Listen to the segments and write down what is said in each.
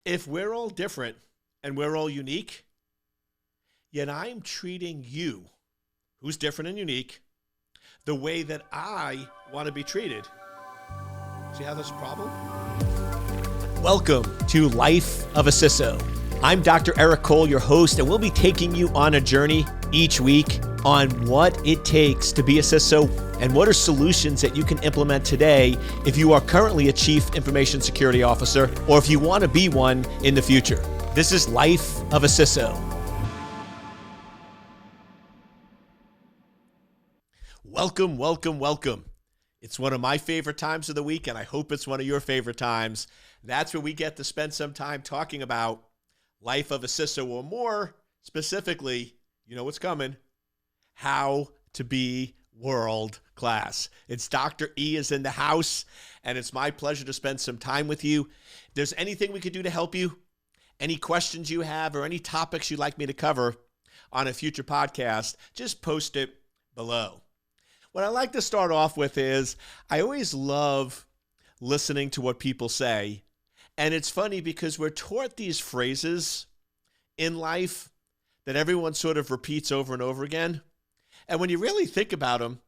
If we're all different and we're all unique, yet I'm treating you, who's different and unique, the way that I want to be treated. See how that's a problem? Welcome to Life of a CISO. I'm Dr. Eric Cole, your host, and we'll be taking you on a journey each week on what it takes to be a CISO and what are solutions that you can implement today if you are currently a Chief Information Security Officer or if you want to be one in the future. This is Life of a CISO. Welcome, welcome, welcome. It's one of my favorite times of the week, and I hope it's one of your favorite times. That's where we get to spend some time talking about life of a CISO, or more specifically, you know what's coming, how to be world class. It's Dr. E is in the house, and it's my pleasure to spend some time with you. If there's anything we could do to help you, any questions you have, or any topics you'd like me to cover on a future podcast, just post it below. What I like to start off with is I always love listening to what people say. And it's funny because we're taught these phrases in life that everyone sort of repeats over and over again. And when you really think about them,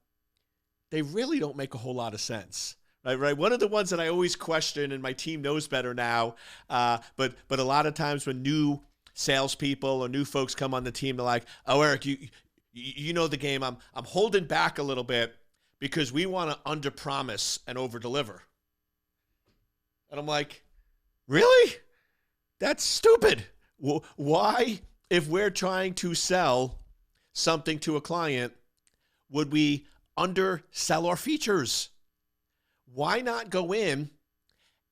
they really don't make a whole lot of sense. Right? One of the ones that I always question, and my team knows better now, but a lot of times when new salespeople or new folks come on the team, they're like, "Oh, Eric, you know the game. I'm holding back a little bit because we want to underpromise and overdeliver." And I'm like, really? That's stupid. Why, if we're trying to sell something to a client, would we undersell our features? Why not go in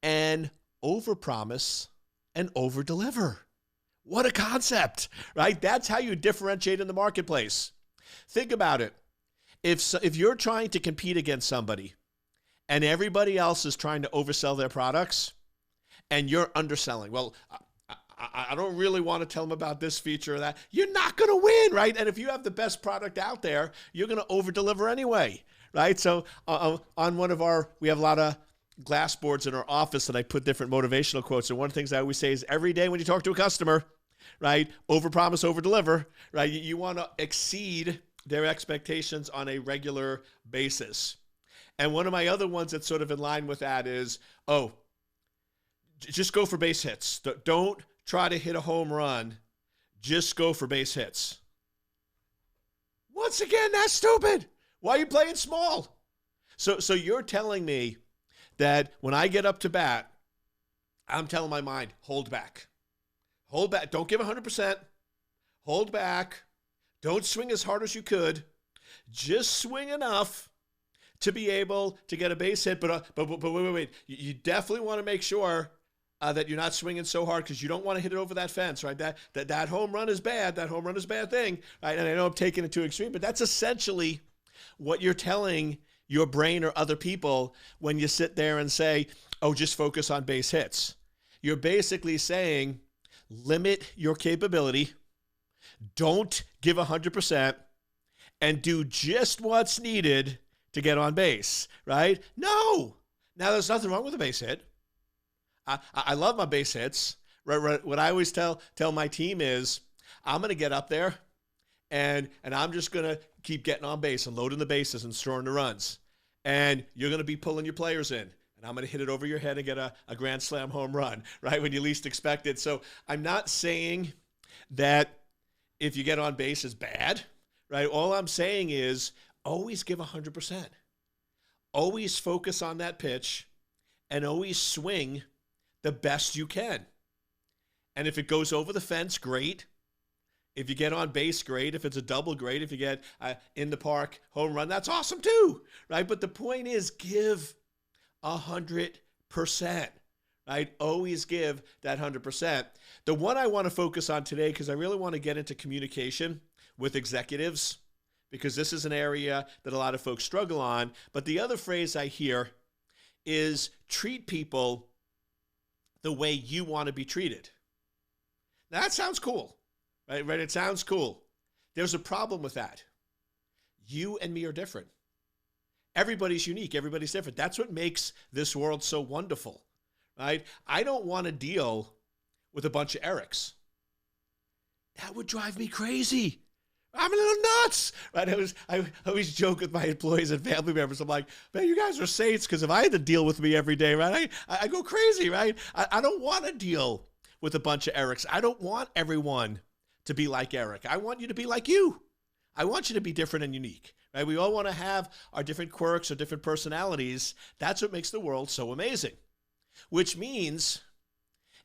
and overpromise and overdeliver? What a concept, right? That's how you differentiate in the marketplace. Think about it. If you're trying to compete against somebody and everybody else is trying to oversell their products and you're underselling, well, I don't really want to tell them about this feature or that, you're not going to win, right? And if you have the best product out there, you're going to overdeliver anyway, right? So on we have a lot of glass boards in our office that I put different motivational quotes. And one of the things I always say is every day when you talk to a customer, right, overpromise, overdeliver, right? You want to exceed their expectations on a regular basis. And one of my other ones that's sort of in line with that is, just go for base hits. Don't try to hit a home run. Just go for base hits. Once again, that's stupid. Why are you playing small? So you're telling me that when I get up to bat, I'm telling my mind, hold back. Hold back. Don't give 100%. Hold back. Don't swing as hard as you could. Just swing enough to be able to get a base hit. But wait. You definitely want to make sure that you're not swinging so hard because you don't want to hit it over that fence, right? That home run is bad. That home run is a bad thing, right? And I know I'm taking it to extreme, but that's essentially what you're telling your brain or other people when you sit there and say, just focus on base hits. You're basically saying, limit your capability, don't give 100%, and do just what's needed to get on base, right? No. Now, there's nothing wrong with a base hit. I love my base hits. Right? What I always tell my team is, I'm going to get up there, and I'm just going to keep getting on base and loading the bases and throwing the runs. And you're going to be pulling your players in. And I'm going to hit it over your head and get a grand slam home run, right, when you least expect it. So I'm not saying that if you get on base is bad, right? All I'm saying is always give 100%. Always focus on that pitch and always swing the best you can. And if it goes over the fence, great. If you get on base, great. If it's a double, great. If you get in the park home run, that's awesome too, right? But the point is give 100%, right? Always give that 100%. The one I want to focus on today, because I really want to get into communication with executives, because this is an area that a lot of folks struggle on. But the other phrase I hear is treat people the way you want to be treated. Now that sounds cool, right? It sounds cool. There's a problem with that. You and me are different. Everybody's unique. Everybody's different. That's what makes this world so wonderful, right? I don't want to deal with a bunch of Erics. That would drive me crazy. I'm a little nuts, right? I always joke with my employees and family members. I'm like, man, you guys are saints, because if I had to deal with me every day, right, I go crazy, right? I don't want to deal with a bunch of Erics. I don't want everyone to be like Eric. I want you to be like you. I want you to be different and unique, right? We all want to have our different quirks or different personalities. That's what makes the world so amazing, which means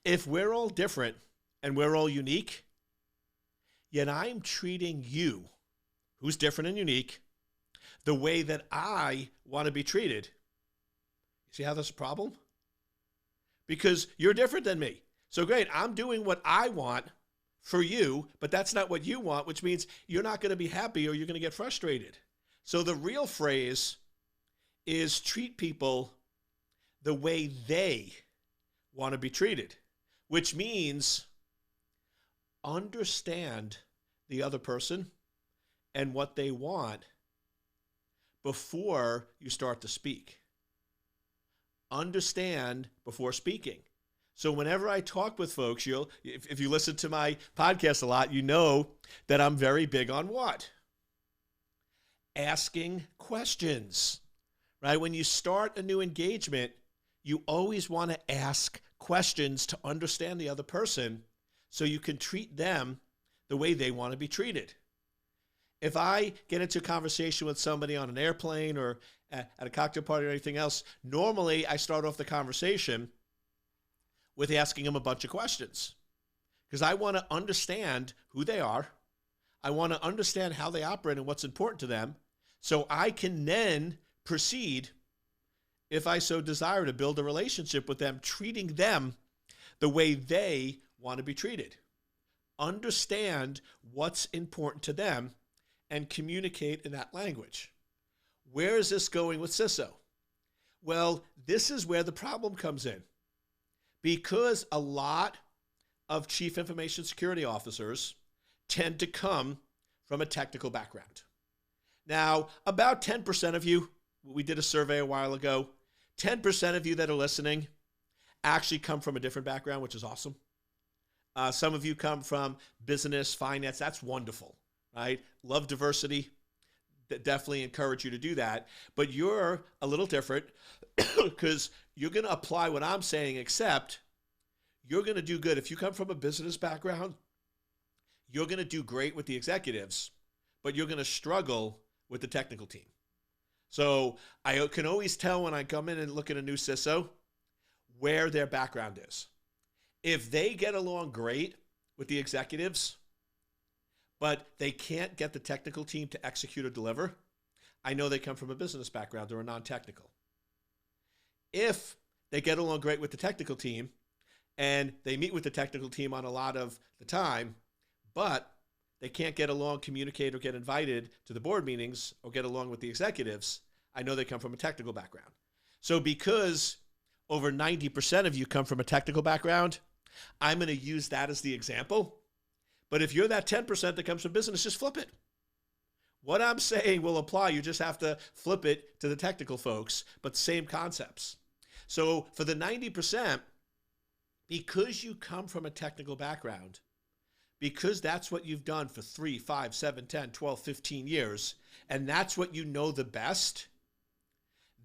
if we're all different and we're all unique, yet I'm treating you, who's different and unique, the way that I want to be treated. See how that's a problem? Because you're different than me. So great, I'm doing what I want for you, but that's not what you want, which means you're not going to be happy or you're going to get frustrated. So the real phrase is treat people the way they want to be treated, which means understand the other person and what they want before you start to speak. Understand before speaking. So whenever I talk with folks, if you listen to my podcast a lot, you know that I'm very big on what? Asking questions, right? When you start a new engagement, you always want to ask questions to understand the other person so you can treat them the way they want to be treated. If I get into a conversation with somebody on an airplane or at a cocktail party or anything else, normally I start off the conversation with asking them a bunch of questions because I want to understand who they are. I want to understand how they operate and what's important to them so I can then proceed, if I so desire, to build a relationship with them, treating them the way they want to be treated. Understand what's important to them and communicate in that language. Where is this going with CISO? Well, this is where the problem comes in. Because a lot of chief information security officers tend to come from a technical background. Now, about 10% of you, we did a survey a while ago, 10% of you that are listening actually come from a different background, which is awesome. Some of you come from business, finance. That's wonderful, right? Love diversity. Definitely encourage you to do that. But you're a little different because you're going to apply what I'm saying, except you're going to do good. If you come from a business background, you're going to do great with the executives, but you're going to struggle with the technical team. So I can always tell when I come in and look at a new CISO where their background is. If they get along great with the executives, but they can't get the technical team to execute or deliver, I know they come from a business background or a non-technical. If they get along great with the technical team and they meet with the technical team on a lot of the time, but they can't get along, communicate, or get invited to the board meetings or get along with the executives, I know they come from a technical background. So because over 90% of you come from a technical background, I'm going to use that as the example. But if you're that 10% that comes from business, just flip it. What I'm saying will apply. You just have to flip it to the technical folks, but same concepts. So for the 90%, because you come from a technical background, because that's what you've done for 3, 5, 7, 10, 12, 15 years, and that's what you know the best,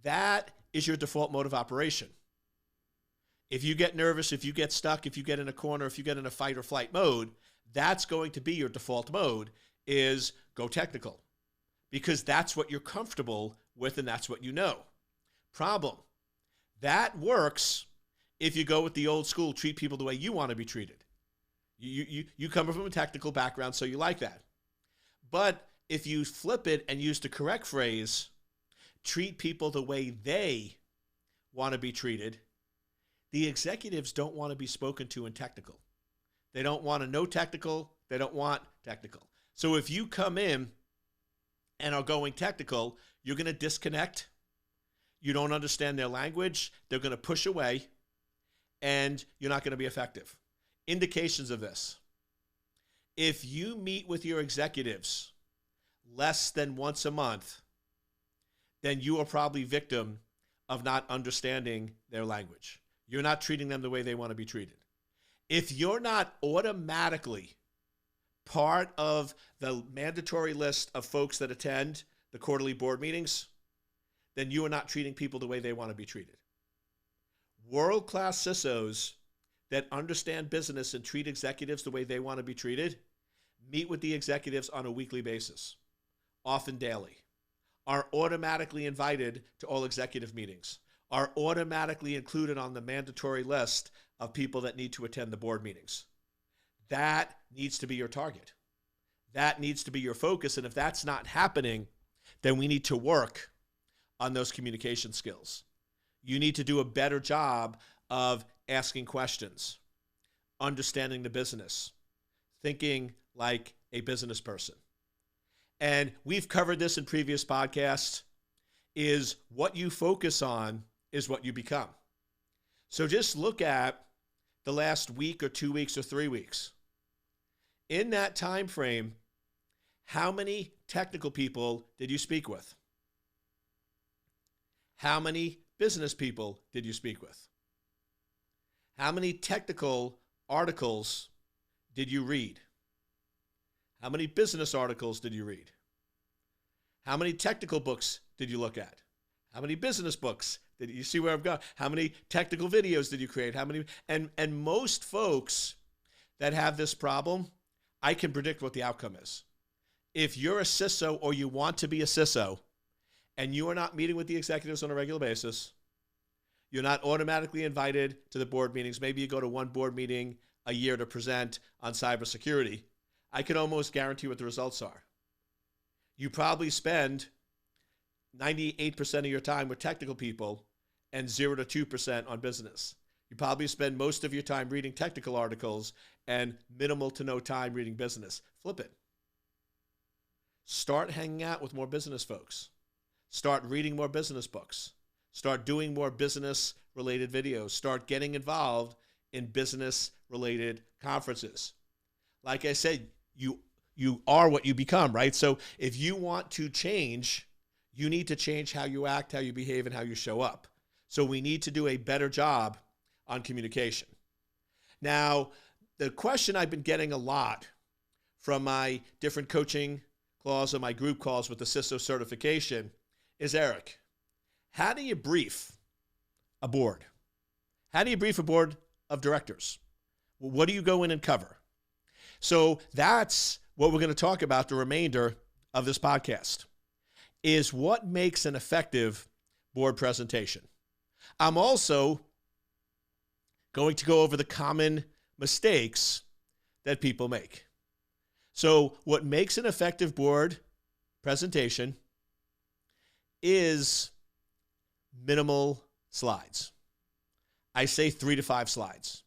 that is your default mode of operation. If you get nervous, if you get stuck, if you get in a corner, if you get in a fight or flight mode, that's going to be your default mode, is go technical. Because that's what you're comfortable with and that's what you know. Problem. That works if you go with the old school, treat people the way you want to be treated. You come from a technical background, so you like that. But if you flip it and use the correct phrase, treat people the way they want to be treated, the executives don't want to be spoken to in technical. They don't want to know technical. They don't want technical. So if you come in and are going technical, you're going to disconnect. You don't understand their language. They're going to push away, and you're not going to be effective. Indications of this. If you meet with your executives less than once a month, then you are probably victim of not understanding their language. You're not treating them the way they want to be treated. If you're not automatically part of the mandatory list of folks that attend the quarterly board meetings, then you are not treating people the way they want to be treated. World-class CISOs that understand business and treat executives the way they want to be treated meet with the executives on a weekly basis, often daily, are automatically invited to all executive meetings, are automatically included on the mandatory list of people that need to attend the board meetings. That needs to be your target. That needs to be your focus. And if that's not happening, then we need to work on those communication skills. You need to do a better job of asking questions, understanding the business, thinking like a business person. And we've covered this in previous podcasts, is what you focus on is what you become. So just look at the last week or 2 weeks or 3 weeks. In that time frame, how many technical people did you speak with? How many business people did you speak with? How many technical articles did you read? How many business articles did you read? How many technical books did you look at? How many business books did you see where I've gone? How many technical videos did you create? How many? And most folks that have this problem, I can predict what the outcome is. If you're a CISO or you want to be a CISO and you are not meeting with the executives on a regular basis, you're not automatically invited to the board meetings. Maybe you go to one board meeting a year to present on cybersecurity. I can almost guarantee what the results are. You probably spend 98% of your time with technical people and 0 to 2% on business. You probably spend most of your time reading technical articles and minimal to no time reading business. Flip it. Start hanging out with more business folks. Start reading more business books. Start doing more business-related videos. Start getting involved in business-related conferences. Like I said, you are what you become, right? So if you want to change, you need to change how you act, how you behave, and how you show up. So we need to do a better job on communication. Now, the question I've been getting a lot from my different coaching calls and my group calls with the CISO certification is, Eric, how do you brief a board? How do you brief a board of directors? What do you go in and cover? So that's what we're going to talk about the remainder of this podcast, is what makes an effective board presentation. I'm also going to go over the common mistakes that people make. So what makes an effective board presentation is minimal slides. I say 3 to 5 slides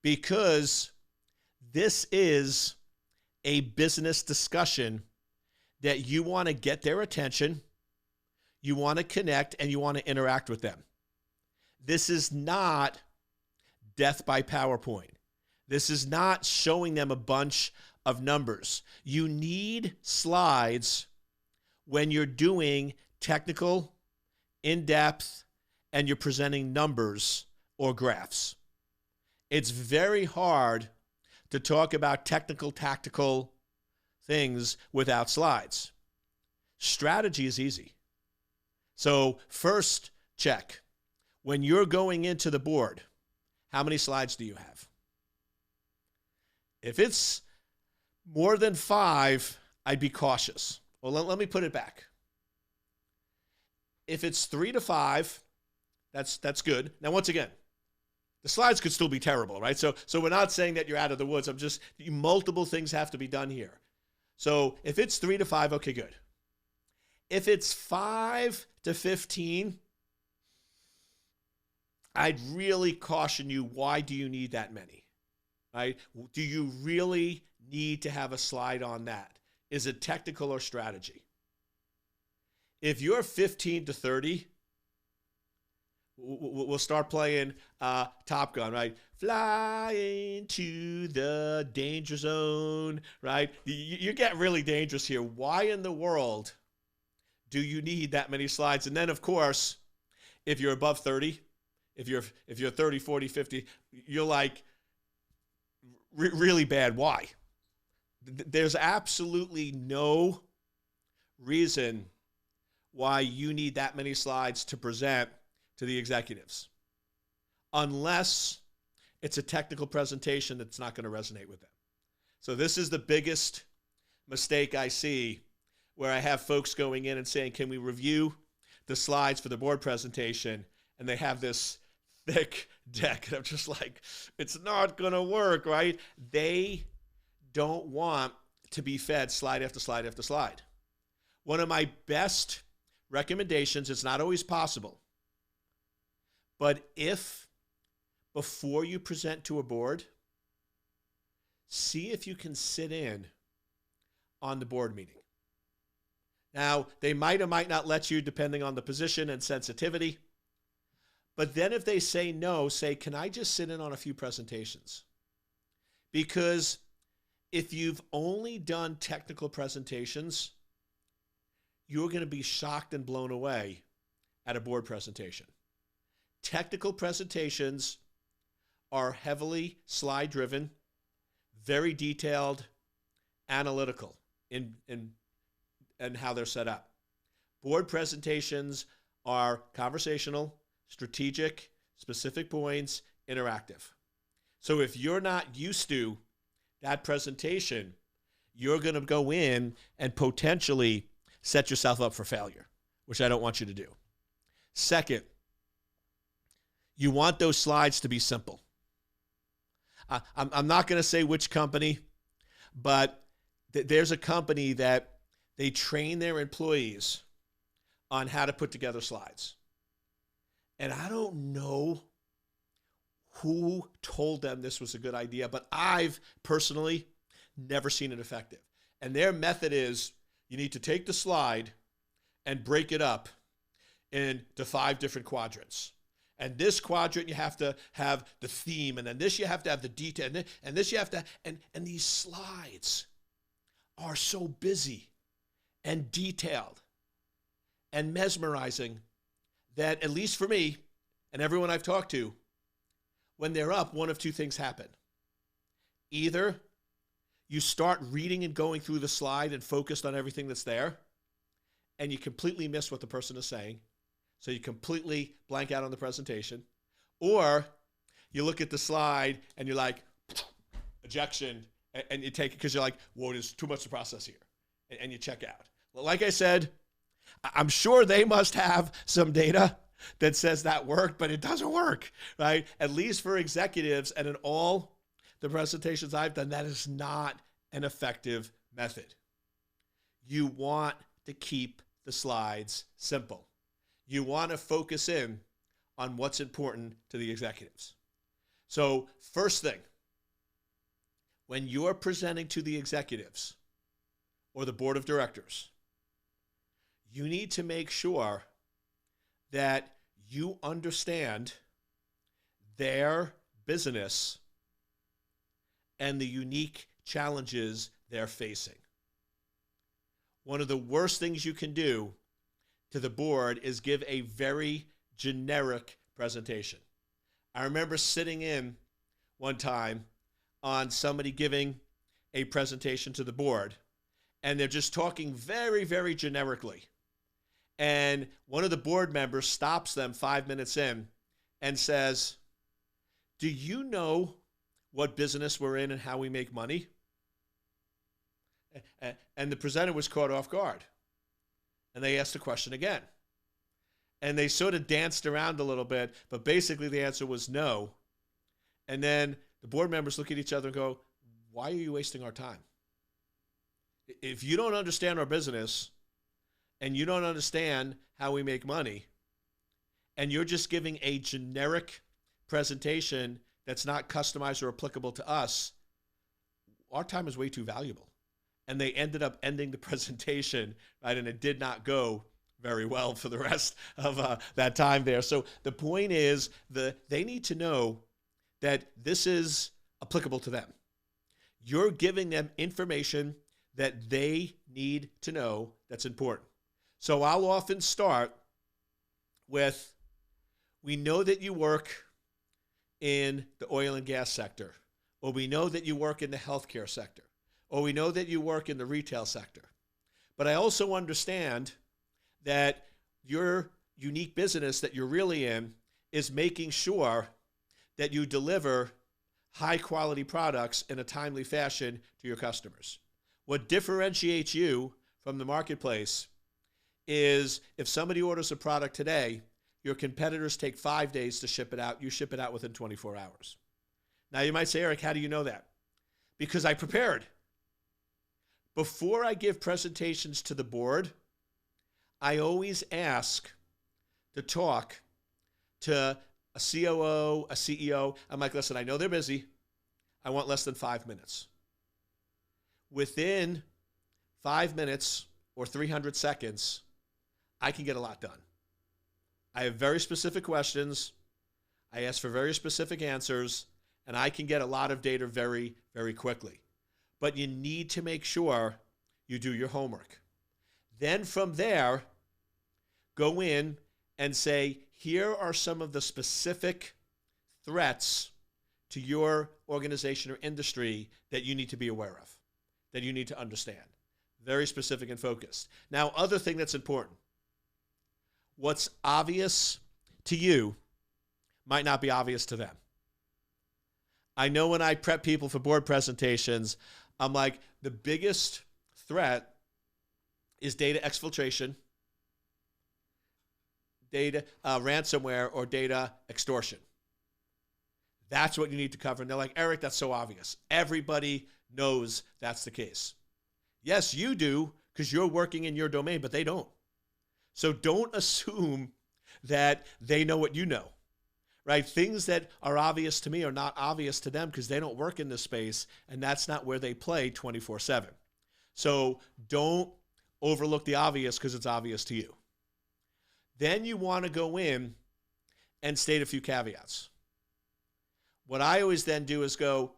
because this is a business discussion that you want to get their attention, you want to connect, and you want to interact with them. This is not death by PowerPoint. This is not showing them a bunch of numbers. You need slides when you're doing technical, in-depth, and you're presenting numbers or graphs. It's very hard to talk about technical, tactical things without slides. Strategy is easy. So first, check. When you're going into the board, how many slides do you have? If it's more than 5, I'd be cautious. Well, let me put it back. If it's 3 to 5, that's good. Now, once again, the slides could still be terrible, right? So we're not saying that you're out of the woods. Multiple things have to be done here. So if it's 3 to 5, okay, good. If it's 5 to 15, I'd really caution you, why do you need that many, right? Do you really need to have a slide on that? Is it technical or strategy? If you're 15 to 30, we'll start playing Top Gun, right? Fly into the danger zone, right? You get really dangerous here. Why in the world do you need that many slides? And then, of course, if you're above 30, if you're 30, 40, 50, you're like really bad. Why? There's absolutely no reason why you need that many slides to present to the executives, unless it's a technical presentation that's not going to resonate with them. So this is the biggest mistake I see, where I have folks going in and saying, can we review the slides for the board presentation? And they have this thick deck. And I'm just like, it's not going to work, right? They don't want to be fed slide after slide after slide. One of my best recommendations, it's not always possible, but if before you present to a board, see if you can sit in on the board meeting. Now, they might or might not let you, depending on the position and sensitivity. But then if they say no, say, can I just sit in on a few presentations? Because if you've only done technical presentations, you're going to be shocked and blown away at a board presentation. Technical presentations are heavily slide-driven, very detailed, analytical in how they're set up. Board presentations are conversational, strategic, specific points, interactive. So if you're not used to that presentation, you're going to go in and potentially set yourself up for failure, which I don't want you to do. Second, you want those slides to be simple. I'm not going to say which company, but there's a company that they train their employees on how to put together slides. And I don't know who told them this was a good idea, but I've personally never seen it effective. And their method is, you need to take the slide and break it up into 5 different quadrants. And this quadrant, you have to have the theme, and then this you have to have the detail, and this you have to, and these slides are so busy and detailed and mesmerizing that, at least for me and everyone I've talked to, when they're up, one of two things happen. Either you start reading and going through the slide and focused on everything that's there, and you completely miss what the person is saying, so you completely blank out on the presentation. Or you look at the slide and you're like, ejection, and you take it because you're like, whoa, there's too much to process here, and you check out. Well, like I said, I'm sure they must have some data that says that worked, but it doesn't work, right? At least for executives, and in all the presentations I've done, that is not an effective method. You want to keep the slides simple. You want to focus in on what's important to the executives. So first thing, when you're presenting to the executives or the board of directors, you need to make sure that you understand their business and the unique challenges they're facing. One of the worst things you can do to the board is give a very generic presentation. I remember sitting in one time on somebody giving a presentation to the board, and they're just talking very, very generically. And one of the board members stops them 5 minutes in and says, do you know what business we're in and how we make money? And the presenter was caught off guard. And they asked the question again. And they sort of danced around a little bit, but basically the answer was no. And then the board members look at each other and go, why are you wasting our time? If you don't understand our business and you don't understand how we make money, and you're just giving a generic presentation that's not customized or applicable to us, our time is way too valuable. And they ended up ending the presentation, right? And it did not go very well for the rest of that time there. So the point is, they need to know that this is applicable to them. You're giving them information that they need to know that's important. So I'll often start with, we know that you work in the oil and gas sector. or we know that you work in the healthcare sector, or we know that you work in the retail sector. But I also understand that your unique business that you're really in is making sure that you deliver high quality products in a timely fashion to your customers. What differentiates you from the marketplace is if somebody orders a product today, your competitors take 5 days to ship it out. You ship it out within 24 hours. Now you might say, Eric, how do you know that? Because I prepared. Before I give presentations to the board, I always ask to talk to a COO, a CEO. I'm like, listen, I know they're busy. I want less than 5 minutes. Within 5 minutes or 300 seconds, I can get a lot done. I have very specific questions. I ask for very specific answers, and I can get a lot of data very, very quickly. But you need to make sure you do your homework. Then from there, go in and say, here are some of the specific threats to your organization or industry that you need to be aware of, that you need to understand. Very specific and focused. Now, other thing that's important. What's obvious to you might not be obvious to them. I know when I prep people for board presentations, I'm like, the biggest threat is data exfiltration, data ransomware, or data extortion. That's what you need to cover. And they're like, Eric, that's so obvious. Everybody knows that's the case. Yes, you do, because you're working in your domain, but they don't. So don't assume that they know what you know, right? Things that are obvious to me are not obvious to them because they don't work in this space, and that's not where they play 24/7. So don't overlook the obvious because it's obvious to you. Then you want to go in and state a few caveats. What I always then do is go,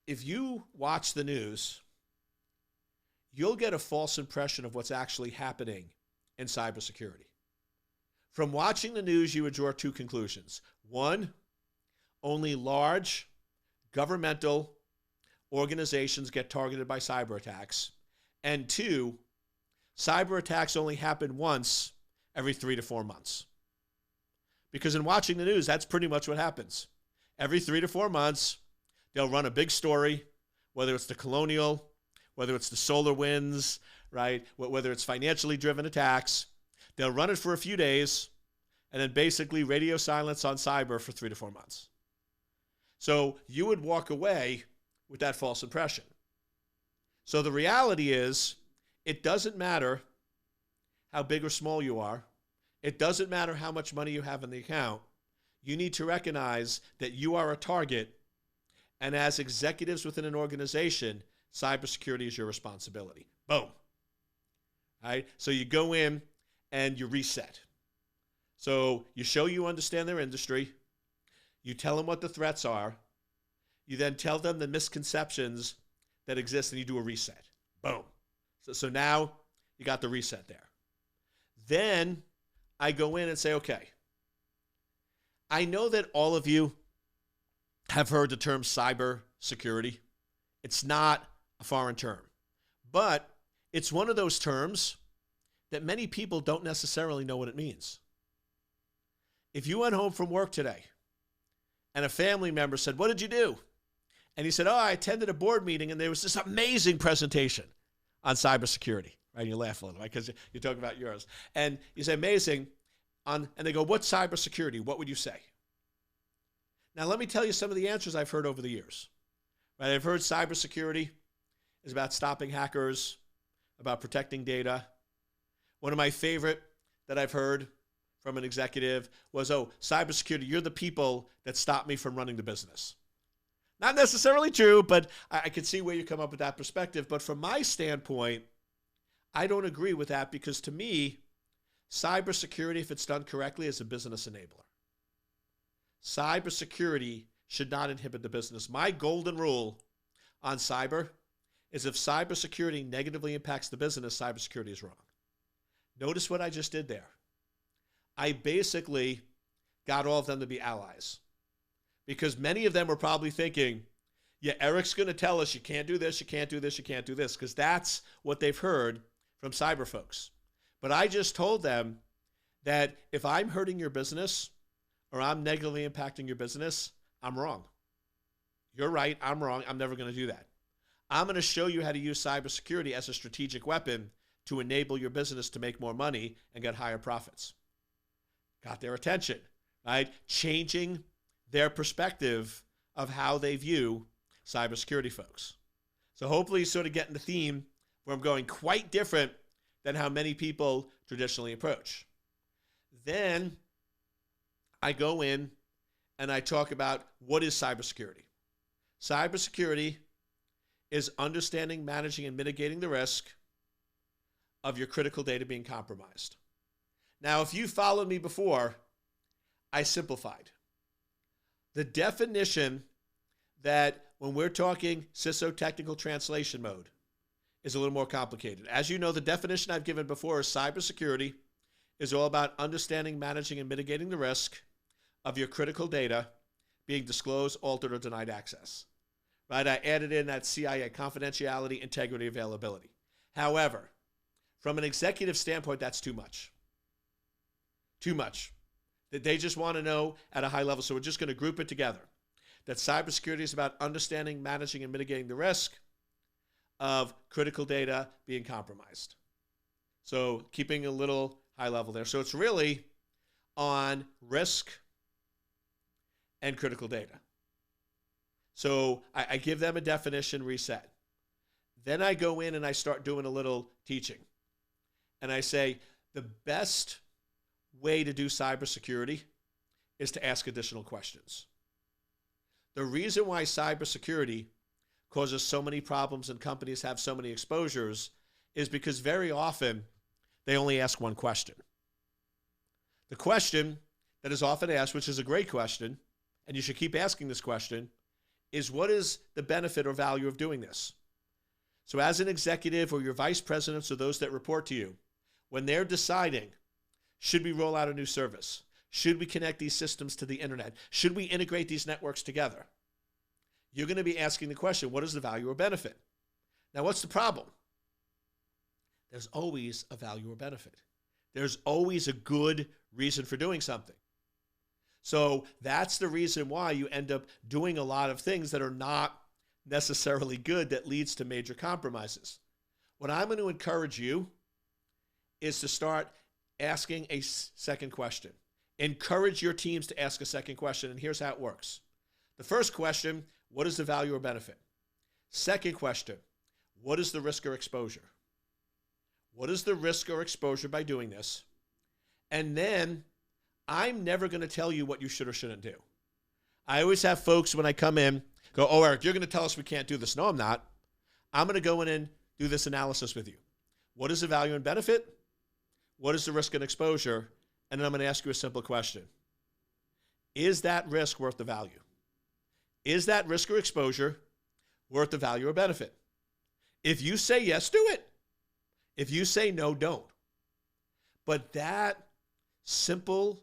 if you watch the news, you'll get a false impression of what's actually happening in cybersecurity. From watching the news, you would draw two conclusions. One, only large governmental organizations get targeted by cyber attacks. And two, cyber attacks only happen once every 3 to 4 months. Because in watching the news, that's pretty much what happens. Every 3 to 4 months, they'll run a big story, whether it's the Colonial, whether it's the SolarWinds, right? Whether it's financially driven attacks. They'll run it for a few days and then basically radio silence on cyber for 3 to 4 months. So you would walk away with that false impression. So the reality is, it doesn't matter how big or small you are. It doesn't matter how much money you have in the account. You need to recognize that you are a target, and as executives within an organization, cybersecurity is your responsibility. Boom. All right? So you go in and you reset. So you show you understand their industry. You tell them what the threats are. You then tell them the misconceptions that exist, and you do a reset. Boom. So now you got the reset there. Then I go in and say, okay, I know that all of you have heard the term cybersecurity. It's not a foreign term, but it's one of those terms that many people don't necessarily know what it means. If you went home from work today and a family member said, what did you do? And he said, oh, I attended a board meeting and there was this amazing presentation on cybersecurity. Right? And you laugh a little, right? Because you talk about yours. And you say, amazing. And they go, what's cybersecurity? What would you say? Now, let me tell you some of the answers I've heard over the years. Right? I've heard cybersecurity is about stopping hackers, about protecting data. One of my favorite that I've heard from an executive was, oh, cybersecurity, you're the people that stop me from running the business. Not necessarily true, but I could see where you come up with that perspective. But from my standpoint, I don't agree with that because to me, cybersecurity, if it's done correctly, is a business enabler. Cybersecurity should not inhibit the business. My golden rule on cyber is if cybersecurity negatively impacts the business, cybersecurity is wrong. Notice what I just did there. I basically got all of them to be allies because many of them were probably thinking, Yeah, Eric's going to tell us you can't do this, you can't do this, you can't do this, because that's what they've heard from cyber folks. But I just told them that if I'm hurting your business or I'm negatively impacting your business, I'm wrong. You're right, I'm wrong. I'm never going to do that. I'm going to show you how to use cybersecurity as a strategic weapon to enable your business to make more money and get higher profits. Got their attention, right? Changing their perspective of how they view cybersecurity folks. So hopefully you sort of get in the theme where I'm going quite different than how many people traditionally approach. Then I go in and I talk about what is cybersecurity. Cybersecurity is understanding, managing, and mitigating the risk of your critical data being compromised. Now, if you followed me before, I simplified. The definition that when we're talking CISO technical translation mode is a little more complicated. As you know, the definition I've given before is cybersecurity is all about understanding, managing, and mitigating the risk of your critical data being disclosed, altered, or denied access. Right? I added in that CIA, confidentiality, integrity, availability. However, from an executive standpoint, that's too much. Too much. That they just want to know at a high level. So we're just going to group it together. That cybersecurity is about understanding, managing, and mitigating the risk of critical data being compromised. So keeping a little high level there. So it's really on risk and critical data. So I give them a definition, reset. Then I go in and I start doing a little teaching. And I say, the best way to do cybersecurity is to ask additional questions. The reason why cybersecurity causes so many problems and companies have so many exposures is because very often they only ask one question. The question that is often asked, which is a great question, and you should keep asking this question, is what is the benefit or value of doing this? So as an executive or your vice presidents or those that report to you, when they're deciding, should we roll out a new service? Should we connect these systems to the internet? Should we integrate these networks together? You're going to be asking the question, what is the value or benefit? Now, what's the problem? There's always a value or benefit. There's always a good reason for doing something. So that's the reason why you end up doing a lot of things that are not necessarily good that leads to major compromises. What I'm going to encourage you is to start asking a second question. Encourage your teams to ask a second question, and here's how it works. The first question, what is the value or benefit? Second question, what is the risk or exposure? What is the risk or exposure by doing this? And then I'm never going to tell you what you should or shouldn't do. I always have folks when I come in go, oh, Eric, you're going to tell us we can't do this. No, I'm not. I'm going to go in and do this analysis with you. What is the value and benefit? What is the risk and exposure? And then I'm going to ask you a simple question. Is that risk worth the value? Is that risk or exposure worth the value or benefit? If you say yes, do it. If you say no, don't. But that simple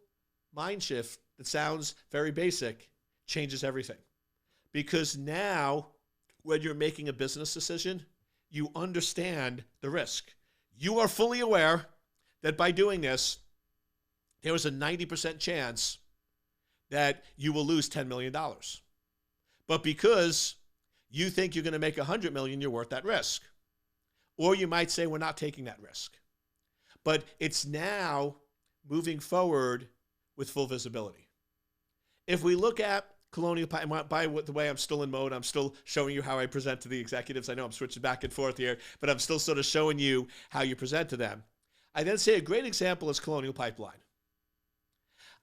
mind shift that sounds very basic changes everything. Because now, when you're making a business decision, you understand the risk. You are fully aware that by doing this, there is a 90% chance that you will lose $10 million. But because you think you're going to make $100 million, you're worth that risk. Or you might say, we're not taking that risk. But it's now moving forward with full visibility. If we look at Colonial Pipeline, by the way, I'm still in mode. I'm still showing you how I present to the executives. I know I'm switching back and forth here, but I'm still sort of showing you how you present to them. I then say a great example is Colonial Pipeline.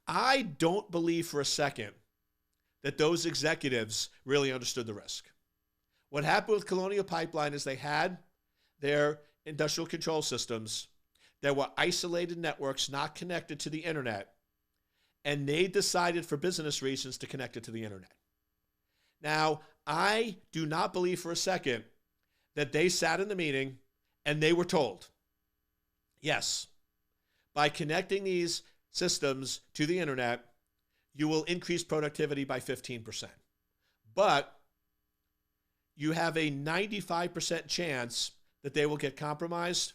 I don't believe for a second that those executives really understood the risk. What happened with Colonial Pipeline is they had their industrial control systems that were isolated networks not connected to the internet, and they decided for business reasons to connect it to the internet. Now, I do not believe for a second that they sat in the meeting and they were told, yes, by connecting these systems to the internet, you will increase productivity by 15%. But you have a 95% chance that they will get compromised,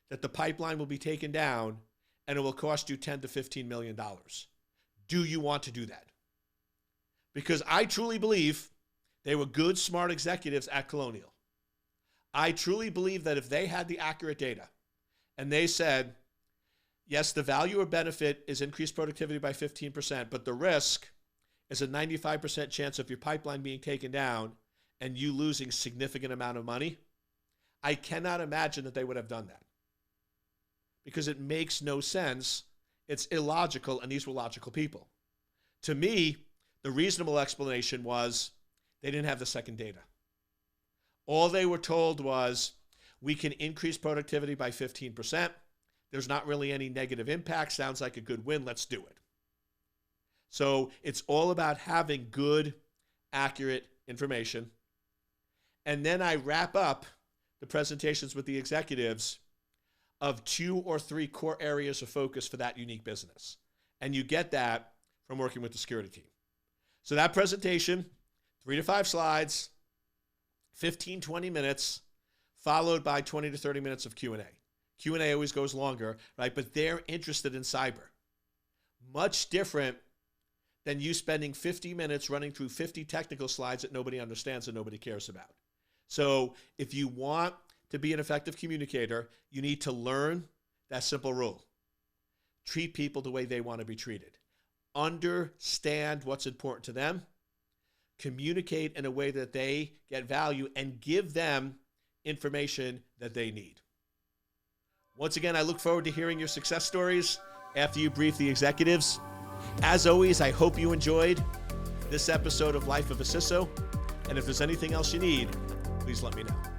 that the pipeline will be taken down, and it will cost you $10 to $15 million. Do you want to do that? Because I truly believe they were good, smart executives at Colonial. I truly believe that if they had the accurate data and they said, yes, the value or benefit is increased productivity by 15%, but the risk is a 95% chance of your pipeline being taken down and you losing significant amount of money, I cannot imagine that they would have done that. Because it makes no sense. It's illogical, and these were logical people. To me, the reasonable explanation was they didn't have the second data. All they were told was, we can increase productivity by 15%. There's not really any negative impact. Sounds like a good win. Let's do it. So it's all about having good, accurate information. And then I wrap up the presentations with the executives of 2 or 3 core areas of focus for that unique business. And you get that from working with the security team. So that presentation, 3 to 5 slides, 15, 20 minutes, followed by 20 to 30 minutes of Q&A. Q&A always goes longer, right? But they're interested in cyber. Much different than you spending 50 minutes running through 50 technical slides that nobody understands and nobody cares about. So if you want to be an effective communicator, you need to learn that simple rule. Treat people the way they want to be treated. Understand what's important to them. Communicate in a way that they get value and give them information that they need. Once again, I look forward to hearing your success stories after you brief the executives. As always, I hope you enjoyed this episode of Life of a CISO. And if there's anything else you need, please let me know.